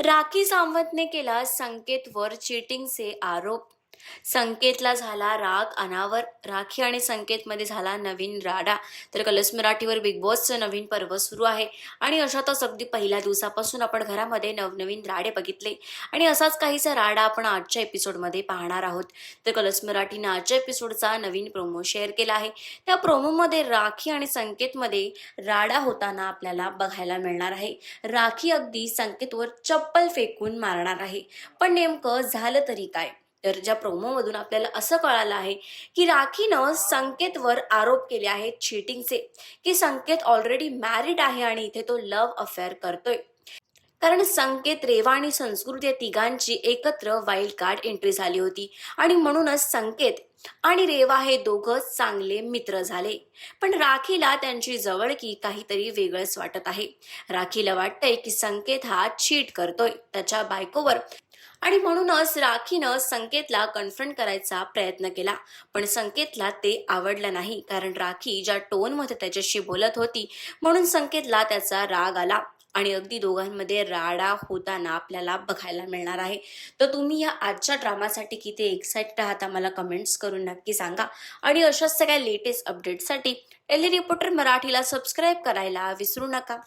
राखी सावंतने केला संकेतवर चीटिंगचे आरोप. संकेतला झाला राग अनावर. राखी आणि संकेतमध्ये झाला नवीन राडा. तर कलर्स मराठीवर बिग बॉसचं नवीन पर्व सुरू आहे आणि अशातच अगदी पहिल्या दिवसापासून आपण घरामध्ये नवनवीन राडे बघितले आणि असाच काहीसा राडा आपण आजच्या एपिसोडमध्ये पाहणार आहोत. तर कलर्स मराठीने आजच्या एपिसोडचा नवीन प्रोमो शेअर केला आहे. त्या प्रोमोमध्ये राखी आणि संकेतमध्ये राडा होताना आपल्याला बघायला मिळणार आहे. राखी अगदी संकेतवर चप्पल फेकून मारणार आहे. पण नेमकं झालं तरी काय? तर ज्या प्रोमोमधून आपल्याला असं कळालं आहे की राखीनं संकेतवर आरोप केले आहेत चीटिंगचे, की संकेत ऑलरेडी मॅरिड आहे आणि इथे तो लव्ह अफेअर करतोय. कारण संकेत, रेवा आणि संस्कृती या तिघांची एकत्र वाईल्ड कार्ड एंट्री झाली होती आणि म्हणूनच संकेत आणि रेवा हे दोघंच चांगले मित्र झाले. पण राखीला त्यांची जवळकी काहीतरी वेगळंच वाटत आहे. राखीला वाटतंय की संकेत हा चीट करतोय त्याच्या बायकोवर आणि म्हणूनच राखीनं संकेतला कन्फ्रंट करायचा प्रयत्न केला. पण संकेतला ते आवडलं नाही, कारण राखी ज्या टोनमध्ये त्याच्याशी बोलत होती म्हणून संकेतला त्याचा राग आला आणि अगदी दोघांमध्ये राडा होताना आपल्याला बघायला मिळणार आहे. तर तुम्ही या आजच्या ड्रामासाठी किती एक्साइटेड आहात आम्हाला कमेंट्स करून नक्की सांगा आणि अशाच सगळ्या लेटेस्ट अपडेट्ससाठी डेली रिपोर्टर मराठीला सबस्क्राईब करायला विसरू नका.